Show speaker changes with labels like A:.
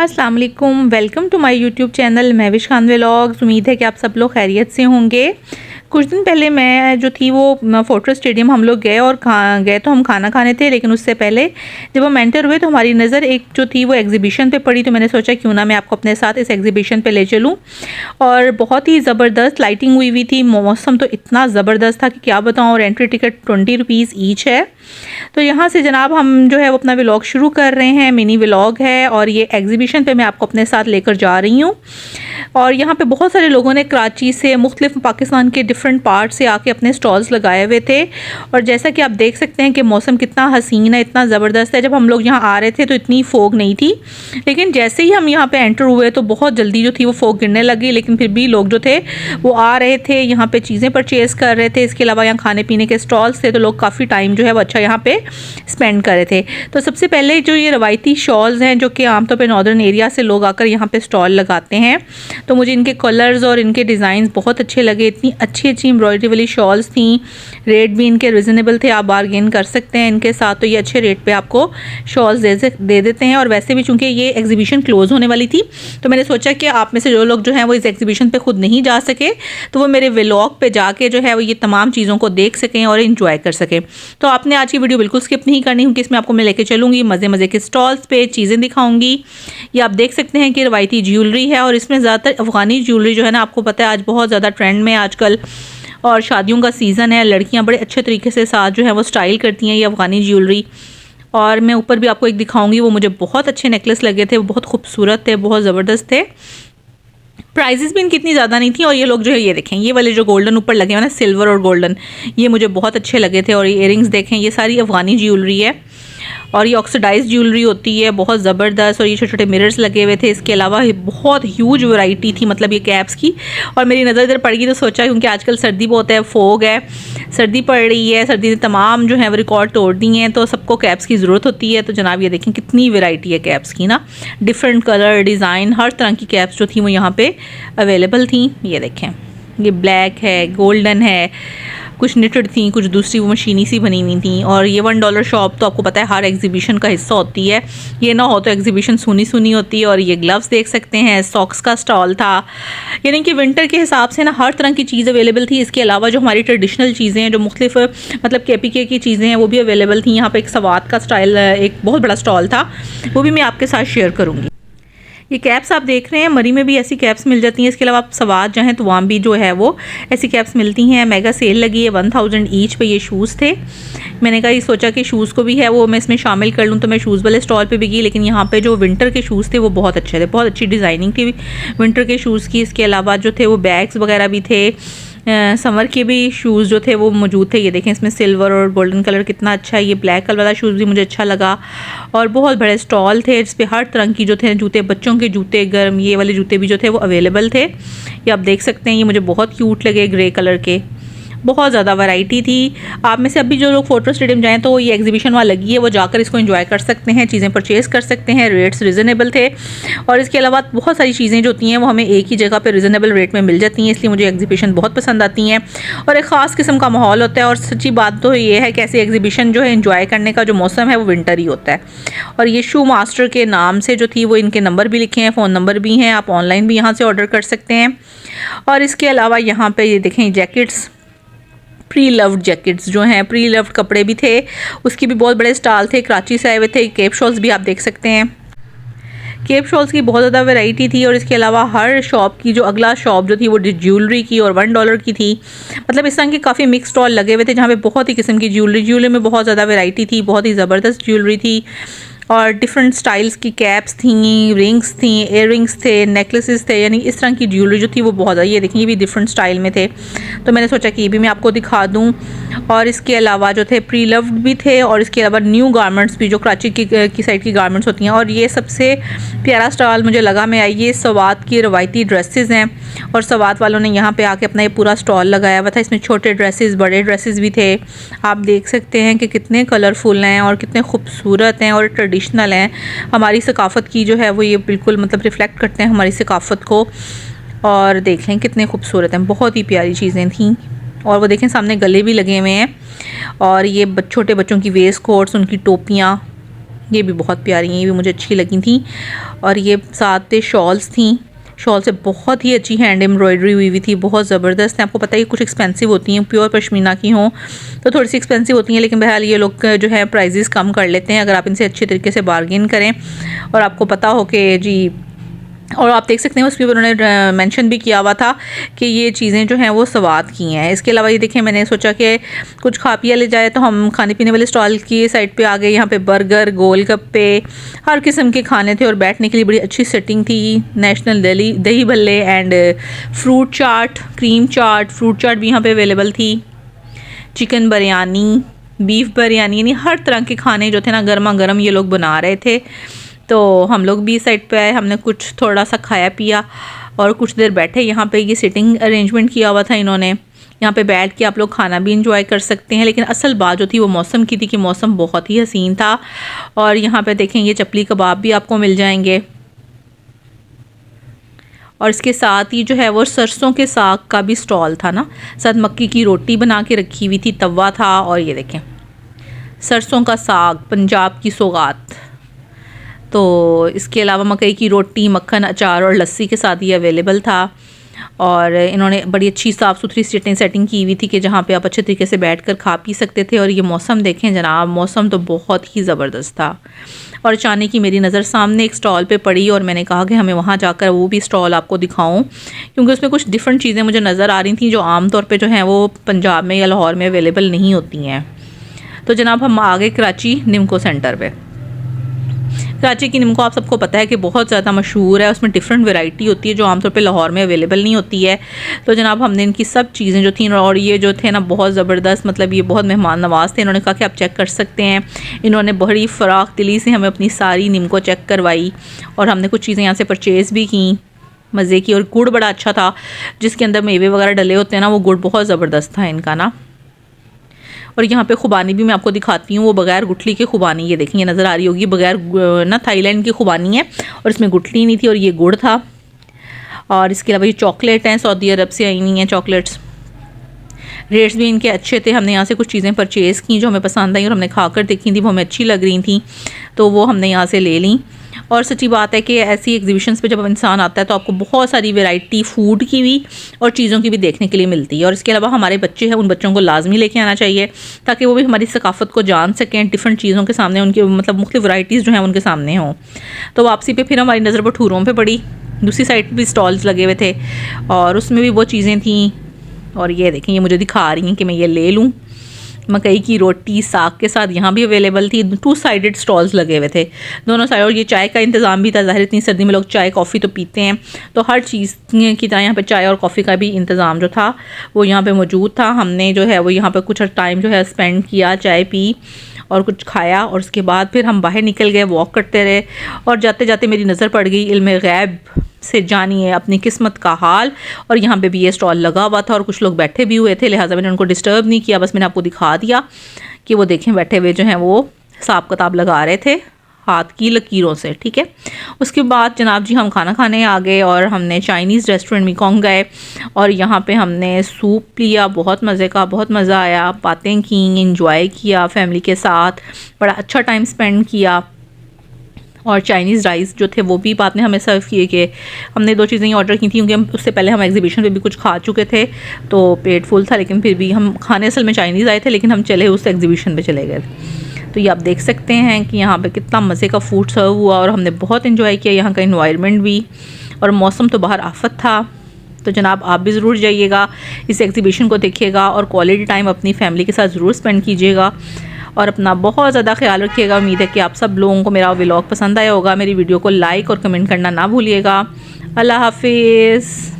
A: अस्सलाम वालेकुम, welcome to my YouTube channel Mahvish Khan vlogs. उम्मीद है कि आप सब लोग खैरियत से होंगे। कुछ दिन पहले मैं जो थी वो फोर्ट्रेस स्टेडियम हम लोग गए और गए तो हम खाना खाने थे, लेकिन उससे पहले जब हम एंटर हुए तो हमारी नज़र एक जो थी वो एग्जीबिशन पे पड़ी। तो मैंने सोचा क्यों ना मैं आपको अपने साथ इस एग्जीबिशन पे ले चलूँ। और बहुत ही ज़बरदस्त लाइटिंग हुई थी, मौसम तो इतना ज़बरदस्त था कि क्या बताऊँ। और एंट्री टिकट 20 रुपीज़ ईच है। तो यहाँ से जनाब हम जो है वो अपना व्लॉग शुरू कर रहे हैं। मिनी व्लॉग है और ये एग्जीबिशन पे मैं आपको अपने साथ लेकर जा रही हूँ। और यहाँ पे बहुत सारे लोगों ने कराची से, मुख्तलिफ पाकिस्तान के डिफरेंट पार्ट से आके अपने स्टॉल्स लगाए हुए थे। और जैसा कि आप देख सकते हैं कि मौसम कितना हसीन है, इतना ज़बरदस्त है। जब हम लोग यहाँ आ रहे थे तो इतनी फोग नहीं थी, लेकिन जैसे ही हम यहाँ पे एंटर हुए तो बहुत जल्दी जो थी वो फोग गिरने लगी। लेकिन फिर भी लोग जो थे वो आ रहे थे, यहाँ पे चीज़ें परचेज़ कर रहे थे। इसके अलावा यहाँ खाने पीने के स्टॉल्स थे, तो लोग काफ़ी टाइम जो है वो अच्छा यहाँ पे स्पेंड कर रहे थे। तो सबसे पहले जो ये रवायती शॉल्स हैं जो कि आमतौर पे नॉर्दर्न एरिया से लोग आकर यहाँ पे स्टॉल लगाते हैं, तो मुझे इनके कलर्स और इनके डिज़ाइन बहुत अच्छे लगे। इतनी अच्छी अच्छी एम्ब्रॉयडरी वाली शॉल्स थी, रेट भी इनके रिजनेबल थे, आप बारगेन कर सकते हैं इनके साथ। तो ये अच्छे रेट पे आपको शॉल्स दे देते हैं। और वैसे भी चूँकि ये एग्जीबिशन क्लोज़ होने वाली थी, तो मैंने सोचा कि आप में से जो लोग जो हैं वो इस एग्जीबिशन पे खुद नहीं जा सके, तो वो मेरे व्लॉग पे जाके जो है वो ये तमाम चीज़ों को देख सकें और इन्जॉय कर सकें। तो आपने आज की वीडियो बिल्कुल स्किप नहीं करनी, क्योंकि इसमें आपको मैं लेके चलूँगी मज़े मज़े के स्टॉल्स पे, चीज़ें दिखाऊँगी। ये आप देख सकते हैं कि रवायती ज्वेलरी है, और इसमें ज़्यादातर अफ़गानी ज्वेलरी जो है ना, आपको पता है आज बहुत ज़्यादा ट्रेंड में आजकल, और शादियों का सीज़न है। लड़कियाँ बड़े अच्छे तरीके से साथ जो है वो स्टाइल करती हैं ये अफ़गानी ज्वेलरी। और मैं ऊपर भी आपको एक दिखाऊंगी, वो मुझे बहुत अच्छे नेकलेस लगे थे, वो बहुत खूबसूरत थे, बहुत ज़बरदस्त थे। प्राइजेस भी इनकी इतनी ज़्यादा नहीं थी। और ये लोग जो है ये देखें, ये वाले जो गोल्डन ऊपर लगे हुए ना, सिल्वर और गोल्डन, ये मुझे बहुत अच्छे लगे थे। और ये इयरिंग्स देखें, ये सारी अफ़गानी ज्वेलरी है और ये ऑक्सीडाइज ज्वेलरी होती है, बहुत ज़बरदस्त। और ये छोटे छोटे मिरर्स लगे हुए थे। इसके अलावा बहुत ह्यूज वैरायटी थी, मतलब ये कैप्स की। और मेरी नज़र इधर पड़ गई तो सोचा, क्योंकि आजकल सर्दी बहुत है, फोग है, सर्दी पड़ रही है, सर्दी ने तमाम जो है वो रिकॉर्ड तोड़ दिए हैं, तो सबको कैप्स की ज़रूरत होती है। तो जनाब ये देखें कितनी वैरायटी है कैप्स की ना, डिफरेंट कलर, डिज़ाइन, हर तरह की कैप्स जो थी वो यहाँ पे अवेलेबल थी। ये देखें, ये ब्लैक है, गोल्डन है, कुछ निटेड थी, कुछ दूसरी वो मशीनी सी बनी हुई थी। और ये $1 शॉप तो आपको पता है हर एग्जीबिशन का हिस्सा होती है, ये ना हो तो एग्जीबिशन सुनी सुनी होती है। और ये ग्लव्स देख सकते हैं, सॉक्स का स्टॉल था, यानी कि विंटर के हिसाब से ना हर तरह की चीज़ अवेलेबल थी। इसके अलावा जो हमारी ट्रेडिशनल चीज़ें हैं, जो मुख्तलिफ मतलब KPK की चीज़ें हैं, वो भी अवेलेबल थी। यहाँ पर एक सवात का स्टाइल, एक बहुत बड़ा स्टॉल था, वो भी मैं आपके साथ शेयर करूँगी। ये कैप्स आप देख रहे हैं, मरी में भी ऐसी कैप्स मिल जाती हैं। इसके अलावा आप सवाद जाएँ तो वहाँ भी जो है वो ऐसी कैप्स मिलती हैं। मेगा सेल लगी है, 1000 ईच पे ये शूज़ थे। मैंने कहा, ये सोचा कि शूज़ को भी है वो मैं इसमें शामिल कर लूँ, तो मैं शूज़ वाले स्टॉल पे भी गई। लेकिन यहाँ पे जो विंटर के शूज़ थे वो बहुत अच्छे थे, बहुत अच्छी डिज़ाइनिंग थी विंटर के शूज़ की। इसके अलावा जो थे वो बैग्स वगैरह भी थे, समर के भी शूज़ जो थे वो मौजूद थे। ये देखें, इसमें सिल्वर और गोल्डन कलर कितना अच्छा है। ये ब्लैक कलर वाला शूज़ भी मुझे अच्छा लगा। और बहुत बड़े स्टॉल थे जिस पे हर तरह की जो थे जूते, बच्चों के जूते, गर्म ये वाले जूते भी जो थे वो अवेलेबल थे। ये आप देख सकते हैं, ये मुझे बहुत क्यूट लगे, ग्रे कलर के, बहुत ज़्यादा वैरायटी थी। आप में से अभी जो लोग फोर्ट्रेस स्टेडियम जाएँ तो ये एग्जीबिशन वहाँ लगी है, वो जाकर इसको एंजॉय कर सकते हैं, चीज़ें परचेज़ कर सकते हैं, रेट्स रिजनेबल थे। और इसके अलावा बहुत सारी चीज़ें जो होती हैं वो हमें एक ही जगह पे रिजनेबल रेट में मिल जाती हैं, इसलिए मुझे एग्जीबिशन बहुत पसंद आती हैं। और एक ख़ास किस्म का माहौल होता है। और सच्ची बात तो ये है कि ऐसे एग्जीबिशन जो है एंजॉय करने का जो मौसम है वो विंटर ही होता है। और ये शू मास्टर के नाम से जो थी वो इनके नंबर भी लिखे हैं, फ़ोन नंबर भी हैं, आप ऑनलाइन भी यहाँ से ऑर्डर कर सकते हैं। और इसके अलावा यहाँ पर ये देखें, जैकेट्स, प्री लव्ड जैकेट्स जो हैं, प्री लव्ड कपड़े भी थे, उसकी भी बहुत बड़े स्टॉल थे, कराची से आए हुए थे। केप शॉल्स भी आप देख सकते हैं, केप शॉल्स की बहुत ज़्यादा वैरायटी थी। और इसके अलावा हर शॉप की जो अगला शॉप जो थी वो ज्वेलरी की और $1 की थी। मतलब इस तरह के काफ़ी मिक्स स्टॉल लगे हुए थे, जहाँ पे बहुत ही किस्म की ज्वेलरी में बहुत ज़्यादा वैरायटी थी, बहुत ही ज़बरदस्त ज्वेलरी थी। और डिफरेंट स्टाइल्स की कैप्स थी, रिंग्स थी, इयररिंग्स थे, नेकलेसेस थे, यानी इस तरह की ज्वेलरी जो थी वो बहुत ज़्यादा, ये देखिए ये भी डिफरेंट स्टाइल में थे, तो मैंने सोचा कि ये भी मैं आपको दिखा दूँ। और इसके अलावा जो थे प्री लव्ड भी थे, और इसके अलावा न्यू गारमेंट्स भी, जो कराची की साइड की गारमेंट्स होती हैं। और ये सबसे प्यारा स्टॉल मुझे लगा मैं आई, ये सवात की रवायती ड्रेसेस हैं, और सवात वालों ने यहाँ पे आके अपना ये पूरा स्टॉल लगाया हुआ था। इसमें छोटे ड्रेसेस, बड़े ड्रेसेस भी थे। आप देख सकते हैं कि कितने कलरफुल हैं और कितने खूबसूरत हैं और ट्रेडिशनल हैं। हमारी सकाफ़त की जो है वो ये बिल्कुल मतलब रिफ़्लेक्ट करते हैं हमारी सकाफ़त को। और देखें कितने खूबसूरत हैं, बहुत ही प्यारी चीज़ें थीं। और वो देखें सामने गले भी लगे हुए हैं। और ये छोटे बच्चों की वेस्ट कोट्स, उनकी टोपियाँ, ये भी बहुत प्यारी हैं, ये भी मुझे अच्छी लगी थी। और ये साथ पे शॉल्स थी, शॉल से बहुत ही अच्छी हैंड एम्ब्रॉयडरी हुई हुई थी, बहुत ज़बरदस्त है। आपको पता है कुछ एक्सपेंसिव होती हैं, प्योर पश्मीना की हों तो थोड़ी सी एक्सपेंसिव होती हैं, लेकिन बहरहाल ये लोग जो है प्राइजेस कम कर लेते हैं अगर आप इनसे अच्छे तरीके से बार्गेन करें। और आपको पता हो कि जी, और आप देख सकते हैं उस पर उन्होंने मेंशन भी किया हुआ था कि ये चीज़ें जो हैं वो स्वाद की हैं। इसके अलावा ये देखें, मैंने सोचा कि कुछ खा पिया ले जाए, तो हम खाने पीने वाले स्टॉल की साइड पे आ गए। यहाँ पे बर्गर, गोलगप्पे, हर किस्म के खाने थे और बैठने के लिए बड़ी अच्छी सेटिंग थी। National dahi bhalle and fruit chaat, cream chaat, fruit chaat भी यहाँ पर अवेलेबल थी। चिकन बिरयानी, बीफ बिरयानी, यानी हर तरह के खाने जो थे ना गर्मा गर्म ये लोग बना रहे थे। तो हम लोग भी साइड पे आए, हमने कुछ थोड़ा सा खाया पिया और कुछ देर बैठे। यहाँ पे ये सिटिंग अरेंजमेंट किया हुआ था इन्होंने, यहाँ पे बैठ के आप लोग खाना भी इंजॉय कर सकते हैं। लेकिन असल बात जो थी वो मौसम की थी कि मौसम बहुत ही हसीन था। और यहाँ पे देखें ये चपली कबाब भी आपको मिल जाएंगे। और इसके साथ ही जो है वो सरसों के साग का भी स्टॉल था ना, साथ मक्की की रोटी बना के रखी हुई थी, तवा था। और ये देखें सरसों का साग, पंजाब की सौगात। तो इसके अलावा मकई की रोटी, मक्खन, अचार और लस्सी के साथ ये अवेलेबल था। और इन्होंने बड़ी अच्छी साफ़ सुथरी सेटिंग की हुई थी कि जहाँ पे आप अच्छे तरीके से बैठकर खा पी सकते थे। और ये मौसम देखें जनाब, मौसम तो बहुत ही ज़बरदस्त था। और अचानक ही मेरी नज़र सामने एक स्टॉल पे पड़ी और मैंने कहा कि हमें वहाँ जाकर वो भी स्टॉल आपको दिखाऊं, क्योंकि उसमें कुछ डिफरेंट चीज़ें मुझे नज़र आ रही थी जो आम तौर पे जो हैं वो पंजाब में या लाहौर में अवेलेबल नहीं होती हैं। तो जनाब हम आ गए कराची निमको सेंटर पे। कराची की निमको आप सबको पता है कि बहुत ज़्यादा मशहूर है, उसमें डिफरेंट वैरायटी होती है जो आमतौर पे लाहौर में अवेलेबल नहीं होती है। तो जनाब हमने इनकी सब चीज़ें जो थी, और ये जो थे ना बहुत ज़बरदस्त, मतलब ये बहुत मेहमान नवाज थे। इन्होंने कहा कि आप चेक कर सकते हैं। इन्होंने बड़ी फ़राख दिली से हमें अपनी सारी निमको चेक करवाई और हमने कुछ चीज़ें यहाँ से परचेज़ भी की मज़े की। और गुड़ बड़ा अच्छा था, जिसके अंदर मेवे वगैरह डले होते हैं ना, वो गुड़ बहुत ज़बरदस्त था इनका ना। और यहाँ पे खुबानी भी मैं आपको दिखाती हूँ, वो बगैर गुठली के खुबानी, ये देखिए नज़र आ रही होगी, बगैर ना थाईलैंड की खुबानी है और इसमें गुठली नहीं थी और ये गुड़ था। और इसके अलावा ये चॉकलेट हैं, सऊदी अरब से आई हुई हैं चॉकलेट्स। रेट्स भी इनके अच्छे थे। हमने यहाँ से कुछ चीज़ें परचेज़ की जो हमें पसंद आई और हमने खाकर देखी थी, वो हमें अच्छी लग रही थी, तो वो हमने यहाँ से ले ली। और सच्ची बात है कि ऐसी एग्जीबिशंस पे जब इंसान आता है तो आपको बहुत सारी वैरायटी फूड की भी और चीज़ों की भी देखने के लिए मिलती है। और इसके अलावा हमारे बच्चे हैं, उन बच्चों को लाजमी लेके आना चाहिए ताकि वो भी हमारी सकाफ़त को जान सकें, डिफरेंट चीज़ों के सामने उनकी मतलब मुख्तलिफ वैराइटीज़ जो हैं उनके सामने हों। तो वापसी पे फिर हमारी नज़र भटूरों पर पड़ी, दूसरी साइड पर भी स्टॉल्स लगे हुए थे और उसमें भी वो चीज़ें थीं। और ये देखें, ये मुझे दिखा रही हैं कि मैं ये ले लूँ। मकई की रोटी साग के साथ यहाँ भी अवेलेबल थी। 2 साइडेड स्टॉल्स लगे हुए थे दोनों साइड। और ये चाय का इंतज़ाम भी था, ज़ाहिर इतनी सर्दी में लोग चाय कॉफ़ी तो पीते हैं, तो हर चीज़ की तरह यहाँ पे चाय और कॉफ़ी का भी इंतज़ाम जो था वो यहाँ पे मौजूद था। हमने जो है वो यहाँ पे कुछ टाइम जो है स्पेंड किया, चाय पी और कुछ खाया। और उसके बाद फिर हम बाहर निकल गए, वॉक करते रहे। और जाते जाते मेरी नज़र पड़ गई इल्म गैब से जानिए अपनी किस्मत का हाल। और यहाँ पे भी ये स्टॉल लगा हुआ था और कुछ लोग बैठे भी हुए थे, लिहाजा मैंने उनको डिस्टर्ब नहीं किया, बस मैंने आपको दिखा दिया कि वो देखें बैठे हुए जो हैं वो हिसाब किताब लगा रहे थे हाथ की लकीरों से, ठीक है। उसके बाद जनाब जी हम खाना खाने आ गए और हमने चाइनीज़ रेस्टोरेंट मेकॉन्ग गए और यहाँ पे हमने सूप लिया, बहुत मज़े का, बहुत मज़ा आया, बातें की, इंजॉय किया फैमिली के साथ, बड़ा अच्छा टाइम स्पेंड किया। और चाइनीज़ राइस जो थे वो भी बाद में हमें सर्व किए कि हमने 2 चीज़ें ऑर्डर की थी क्योंकि हम उससे पहले हम एग्जीबिशन पे भी कुछ खा चुके थे तो पेट फुल था, लेकिन फिर भी हम खाने असल में चाइनीज़ आए थे, लेकिन हम चले उस एग्जीबिशन पे चले गए। तो ये आप देख सकते हैं कि यहाँ पे कितना मज़े का फूड सर्व हुआ और हमने बहुत इन्जॉय किया यहाँ का इन्वायरमेंट भी। और मौसम तो बाहर आफत था। तो जनाब आप भी ज़रूर जाइएगा, इस एग्जीबिशन को देखिएगा और क्वालिटी टाइम अपनी फैमिली के साथ ज़रूर स्पेंड कीजिएगा और अपना बहुत ज़्यादा ख्याल रखिएगा। उम्मीद है कि आप सब लोगों को मेरा व्लॉग पसंद आया होगा। मेरी वीडियो को लाइक और कमेंट करना ना भूलिएगा। अल्लाह हाफिज़।